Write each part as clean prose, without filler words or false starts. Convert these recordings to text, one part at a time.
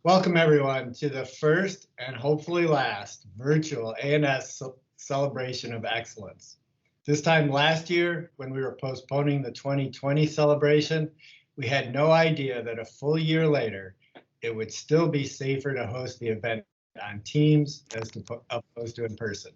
Welcome everyone to the first and hopefully last virtual ANS Celebration of Excellence. This time last year, when we were postponing the 2020 celebration, we had no idea that a full year later, it would still be safer to host the event on Teams as opposed to in person.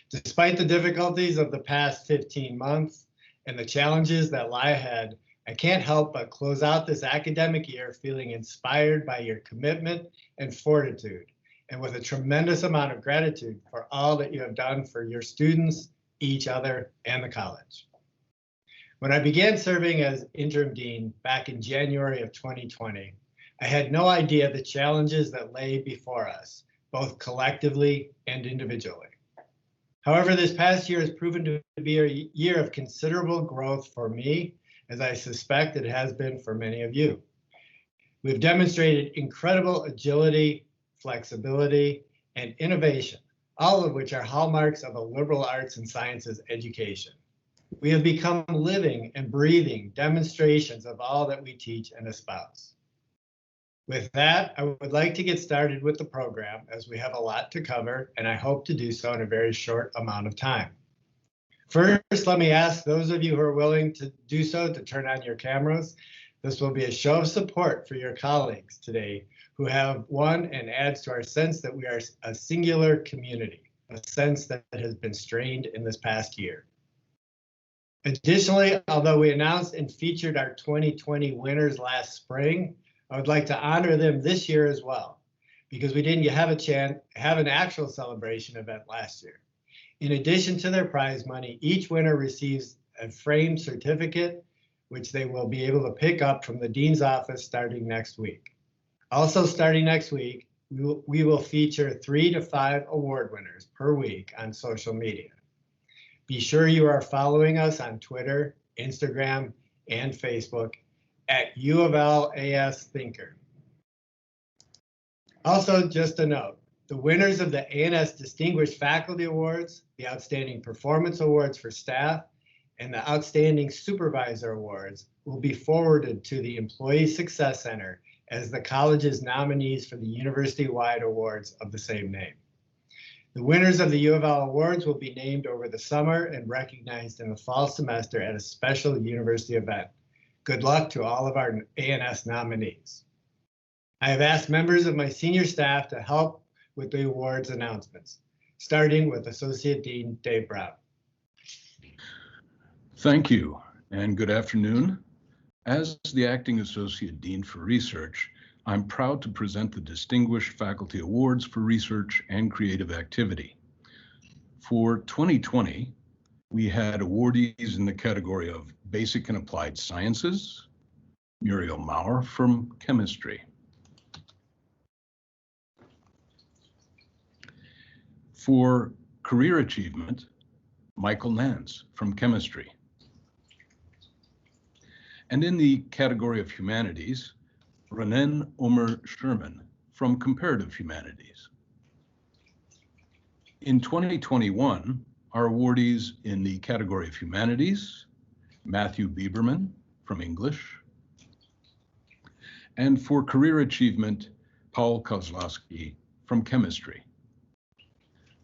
Despite the difficulties of the past 15 months and the challenges that lie ahead, I can't help but close out this academic year feeling inspired by your commitment and fortitude, and with a tremendous amount of gratitude for all that you have done for your students, each other, and the college. When I began serving as interim dean back in January of 2020, I had no idea the challenges that lay before us, both collectively and individually. However, this past year has proven to be a year of considerable growth for me, as I suspect it has been for many of you. We've demonstrated incredible agility, flexibility, and innovation, all of which are hallmarks of a liberal arts and sciences education. We have become living and breathing demonstrations of all that we teach and espouse. With that, I would like to get started with the program, as we have a lot to cover, and I hope to do so in a very short amount of time. First, let me ask those of you who are willing to do so to turn on your cameras. This will be a show of support for your colleagues today who have won, and adds to our sense that we are a singular community, a sense that has been strained in this past year. Additionally, although we announced and featured our 2020 winners last spring, I would like to honor them this year as well, because we didn't have an actual celebration event last year. In addition to their prize money, each winner receives a framed certificate, which they will be able to pick up from the dean's office starting next week. Also starting next week, we will feature 3 to 5 award winners per week on social media. Be sure you are following us on Twitter, Instagram, and Facebook at U of L AS Thinker. Also, just a note, the winners of the ANS Distinguished Faculty Awards, the Outstanding Performance Awards for staff, and the Outstanding Supervisor Awards will be forwarded to the Employee Success Center as the college's nominees for the university-wide awards of the same name. The winners of the U of L Awards will be named over the summer and recognized in the fall semester at a special university event. Good luck to all of our ANS nominees. I have asked members of my senior staff to help with the awards announcements, starting with Associate Dean Dave Brown. Thank you, and good afternoon. As the Acting Associate Dean for Research, I'm proud to present the Distinguished Faculty Awards for Research and Creative Activity. For 2020, we had awardees in the category of Basic and Applied Sciences, Muriel Maurer from Chemistry. For Career Achievement, Michael Nance from Chemistry. And in the category of Humanities, Renan Omer Sherman from Comparative Humanities. In 2021, our awardees in the category of Humanities, Matthew Bieberman from English. And for Career Achievement, Paul Kozlowski from Chemistry.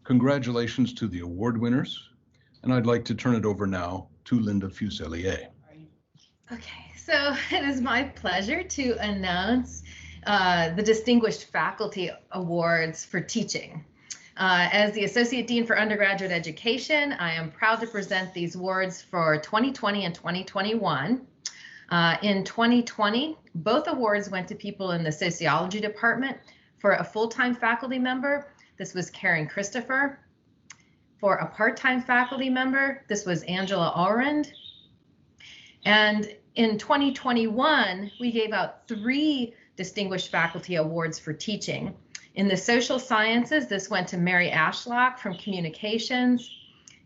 Congratulations to the award winners, and I'd like to turn it over now to Linda Fuselier. Okay, so it is my pleasure to announce the Distinguished Faculty Awards for Teaching. As the Associate Dean for Undergraduate Education, I am proud to present these awards for 2020 and 2021. In 2020, both awards went to people in the Sociology Department. For a full-time faculty member, this was Karen Christopher. For a part-time faculty member, this was Angela Allrend. And in 2021, we gave out 3 Distinguished Faculty Awards for Teaching. In the Social Sciences, this went to Mary Ashlock from Communications.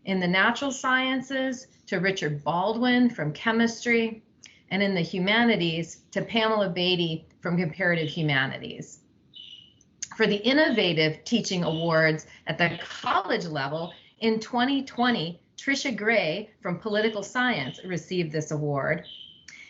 In the Natural Sciences, to Richard Baldwin from Chemistry. And in the Humanities, to Pamela Beatty from Comparative Humanities. For the Innovative Teaching Awards at the college level, in 2020, Tricia Gray from Political Science received this award.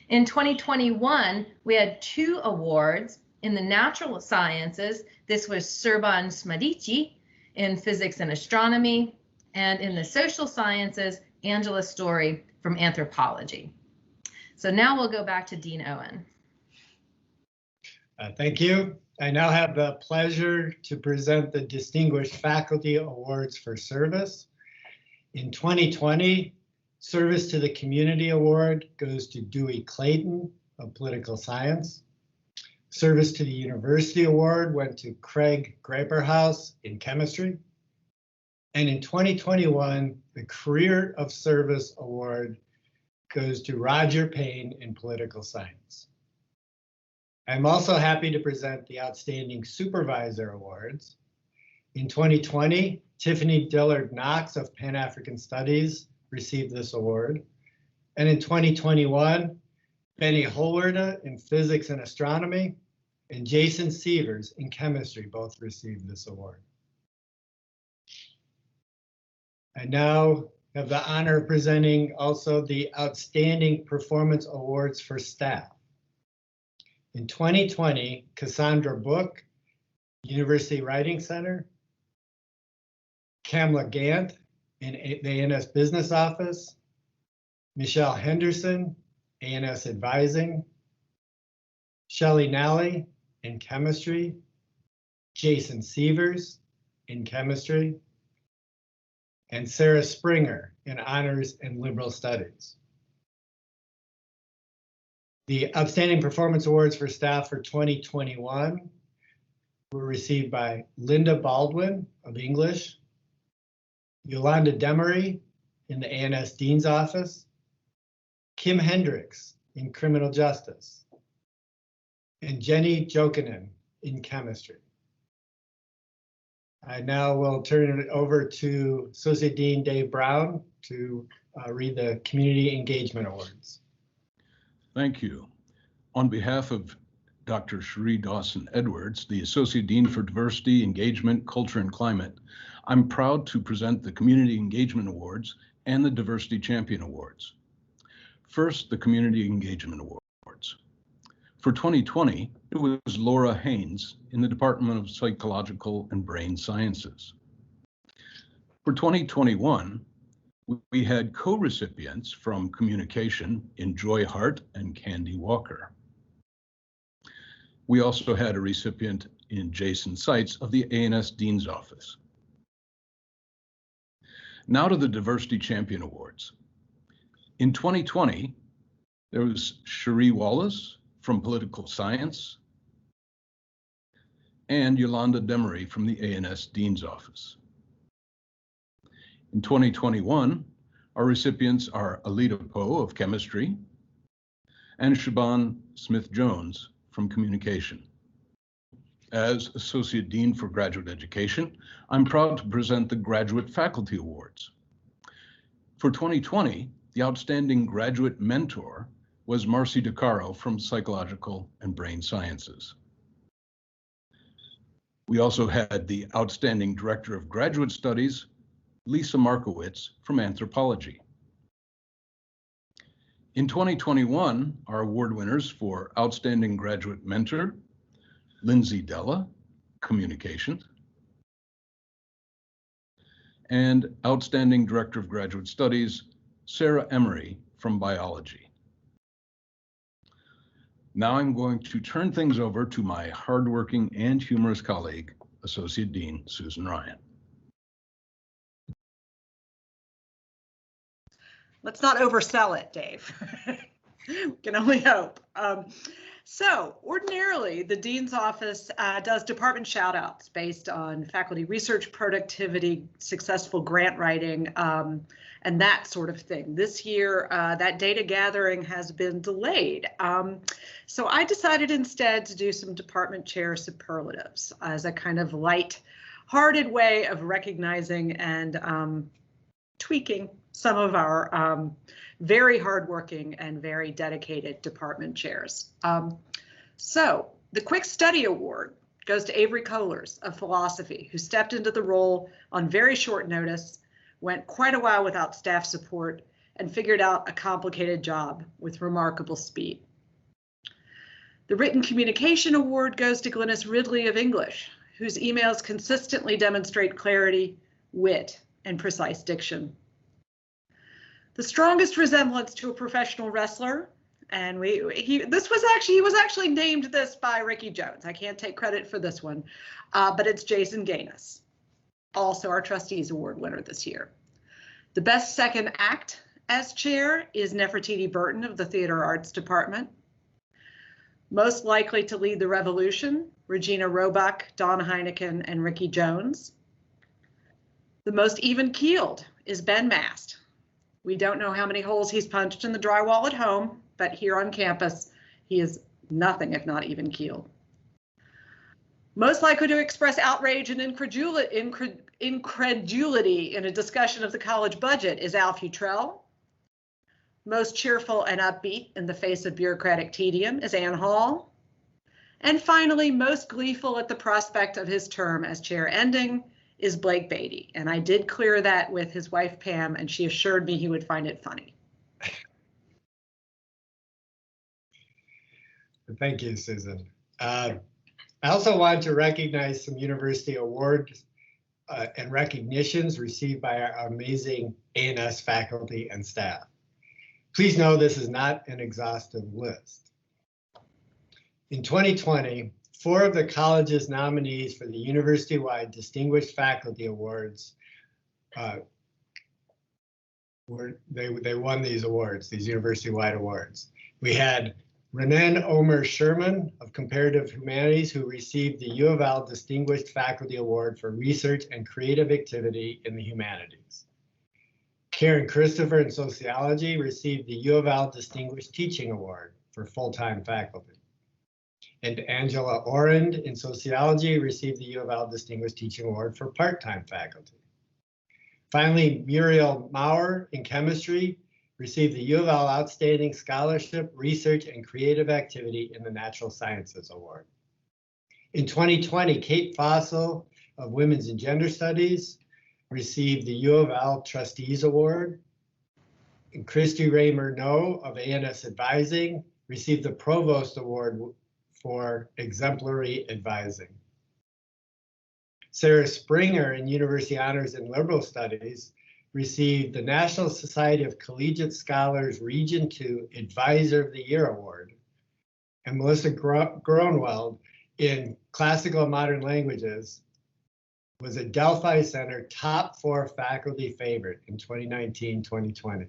In 2021, we had 2 awards In the natural sciences, this was Serban Smadici in physics and astronomy. And in the social sciences, Angela Story from anthropology. So now we'll go back to Dean Owen. Thank you. I now have the pleasure to present the Distinguished Faculty Awards for Service. In 2020, Service to the Community Award goes to Dewey Clayton of Political Science. Service to the University Award went to Craig Graperhaus in Chemistry. And in 2021, the Career of Service Award goes to Roger Payne in Political Science. I'm also happy to present the Outstanding Supervisor Awards. In 2020, Tiffany Dillard Knox of Pan-African Studies received this award. And in 2021, Benny Holwerda in Physics and Astronomy and Jason Sievers in Chemistry both received this award. I now have the honor of presenting also the Outstanding Performance Awards for staff. In 2020, Cassandra Book, University Writing Center, Kamla Gant in the ANS Business Office, Michelle Henderson, ANS Advising, Shelley Nally in Chemistry, Jason Sievers in Chemistry, and Sarah Springer in Honors and Liberal Studies. The Outstanding Performance Awards for staff for 2021 were received by Linda Baldwin of English, Yolanda Demery in the ANS Dean's Office, Kim Hendricks in Criminal Justice, and Jenny Jokinen in Chemistry. I now will turn it over to Associate Dean Dave Brown to read the Community Engagement Awards. Thank you. On behalf of Dr. Cherie Dawson Edwards, the Associate Dean for Diversity, Engagement, Culture, and Climate, I'm proud to present the Community Engagement Awards and the Diversity Champion Awards. First, the Community Engagement Awards. For 2020, it was Laura Haynes in the Department of Psychological and Brain Sciences. For 2021, we had co-recipients from Communication in Joy Hart and Candy Walker. We also had a recipient in Jason Seitz of the ANS Dean's Office. Now to the Diversity Champion Awards. In 2020, there was Cherie Wallace from Political Science and Yolanda Demery from the ANS Dean's Office. In 2021, our recipients are Alita Poe of Chemistry and Siobhan Smith-Jones from Communication. As Associate Dean for Graduate Education, I'm proud to present the Graduate Faculty Awards. For 2020, the Outstanding Graduate Mentor was Marcy DeCaro from Psychological and Brain Sciences. We also had the Outstanding Director of Graduate Studies, Lisa Markowitz from Anthropology. In 2021, our award winners for Outstanding Graduate Mentor, Lindsay Della, Communications, and Outstanding Director of Graduate Studies, Sarah Emery from Biology. Now I'm going to turn things over to my hardworking and humorous colleague, Associate Dean Susan Ryan. Let's not oversell it, Dave. Can only hope. So ordinarily, the Dean's Office does department shout outs based on faculty research productivity, successful grant writing, and that sort of thing. This year, that data gathering has been delayed. So I decided instead to do some department chair superlatives as a kind of light-hearted way of recognizing and tweaking some of our very hardworking and very dedicated department chairs. So the Quick Study Award goes to Avery Kohlers of Philosophy, who stepped into the role on very short notice, went quite a while without staff support, and figured out a complicated job with remarkable speed. The Written Communication Award goes to Glynis Ridley of English, whose emails consistently demonstrate clarity, wit, and precise diction. The strongest resemblance to a professional wrestler, and he was actually named this by Ricky Jones. I can't take credit for this one, but it's Jason Gaines, also our Trustees Award winner this year. The best second act as chair is Nefertiti Burton of the Theater Arts Department. Most likely to lead the revolution, Regina Roebuck, Don Heineken, and Ricky Jones. The most even-keeled is Ben Mast. We don't know how many holes he's punched in the drywall at home, but here on campus, he is nothing if not even-keeled. Most likely to express outrage and incredulity in a discussion of the college budget is Al Futrell. Most cheerful and upbeat in the face of bureaucratic tedium is Ann Hall. And finally, most gleeful at the prospect of his term as chair ending is Blake Beatty. And I did clear that with his wife, Pam, and she assured me he would find it funny. Thank you, Susan. I also want to recognize some university awards and recognitions received by our amazing A&S faculty and staff. Please know this is not an exhaustive list. In 2020, 4 of the college's nominees for the university-wide Distinguished Faculty Awards they won these awards, these university-wide awards. We had Renan Omer Sherman of Comparative Humanities, who received the U of L Distinguished Faculty Award for Research and Creative Activity in the Humanities. Karen Christopher in Sociology received the U of L Distinguished Teaching Award for full-time faculty. And Angela Orend in Sociology received the U of L Distinguished Teaching Award for part-time faculty. Finally, Muriel Maurer in Chemistry received the U of L Outstanding Scholarship, Research, and Creative Activity in the Natural Sciences Award. In 2020, Kate Fossil of Women's and Gender Studies received the U of L Trustees Award. And Christy Ray-Murnau of A&S Advising received the Provost Award for Exemplary Advising. Sarah Springer in University Honors and Liberal Studies received the National Society of Collegiate Scholars Region 2 Advisor of the Year Award. And Melissa Gronwald in Classical and Modern Languages was a Delphi Center top 4 faculty favorite in 2019-2020.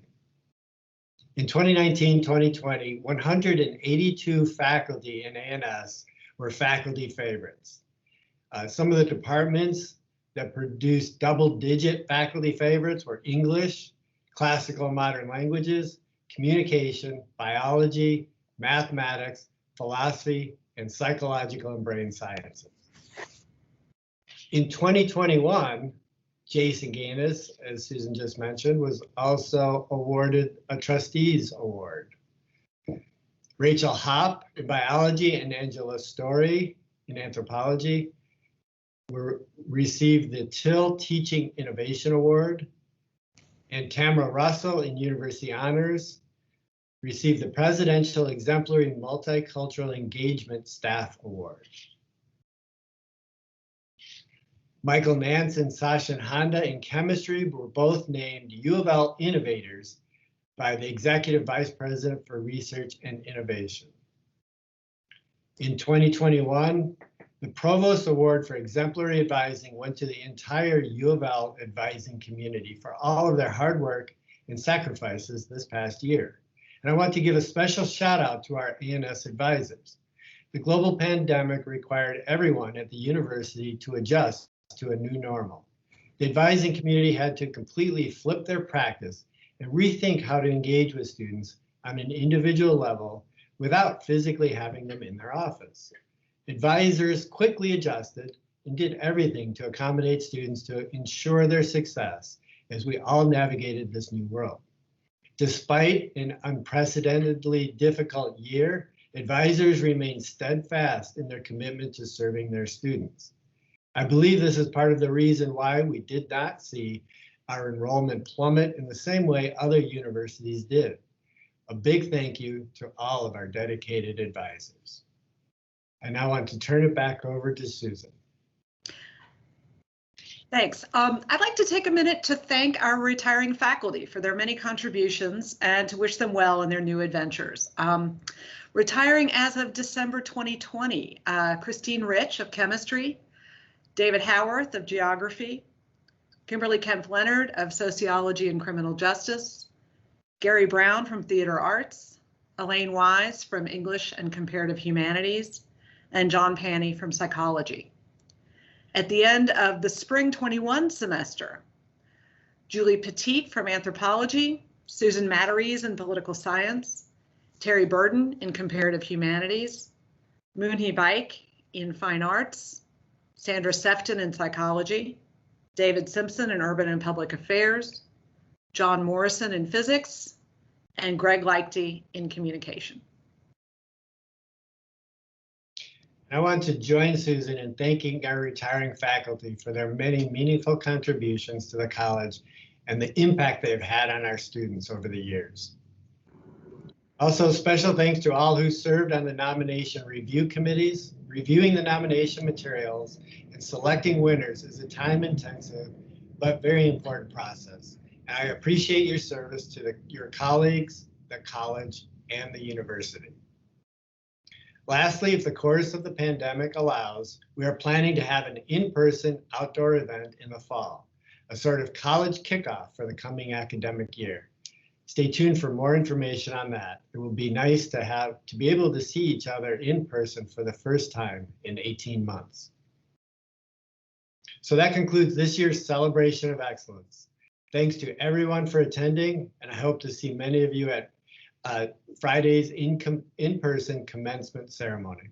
In 2019-2020, 182 faculty in A&S were faculty favorites. Some of the departments that produced double-digit faculty favorites were English, Classical and Modern Languages, Communication, Biology, Mathematics, Philosophy, and Psychological and Brain Sciences. In 2021, Jason Gaines, as Susan just mentioned, was also awarded a Trustees Award. Rachel Hopp in Biology and Angela Story in Anthropology received the Till Teaching Innovation Award, and Tamara Russell in University Honors received the Presidential Exemplary Multicultural Engagement Staff Award. Michael Nance and Sachin Honda in Chemistry were both named U of L Innovators by the Executive Vice President for Research and Innovation. In 2021, the Provost Award for Exemplary Advising went to the entire U of L advising community for all of their hard work and sacrifices this past year. And I want to give a special shout out to our A&S advisors. The global pandemic required everyone at the university to adjust to a new normal. The advising community had to completely flip their practice and rethink how to engage with students on an individual level without physically having them in their office. Advisors quickly adjusted and did everything to accommodate students to ensure their success as we all navigated this new world. Despite an unprecedentedly difficult year, advisors remained steadfast in their commitment to serving their students. I believe this is part of the reason why we did not see our enrollment plummet in the same way other universities did. A big thank you to all of our dedicated advisors. I now want to turn it back over to Susan. Thanks. I'd like to take a minute to thank our retiring faculty for their many contributions and to wish them well in their new adventures. Retiring as of December 2020, Christine Rich of chemistry, David Howarth of geography, Kimberly Kempf Leonard of sociology and criminal justice, Gary Brown from theater arts, Elaine Wise from English and comparative humanities, and John Panny from psychology. At the end of the spring 21 semester, Julie Petit from anthropology, Susan Matarese in political science, Terry Burden in comparative humanities, Moonhee Baik in fine arts, Sandra Sefton in psychology, David Simpson in urban and public affairs, John Morrison in physics, and Greg Leichte in communication. I want to join Susan in thanking our retiring faculty for their many meaningful contributions to the college and the impact they've had on our students over the years. Also, special thanks to all who served on the nomination review committees. Reviewing the nomination materials and selecting winners is a time-intensive but very important process. And I appreciate your service to your colleagues, the college, and the university. Lastly, if the course of the pandemic allows, we are planning to have an in-person outdoor event in the fall, a sort of college kickoff for the coming academic year. Stay tuned for more information on that. It will be nice to be able to see each other in person for the first time in 18 months. So that concludes this year's Celebration of Excellence. Thanks to everyone for attending, and I hope to see many of you at Friday's in-person commencement ceremony.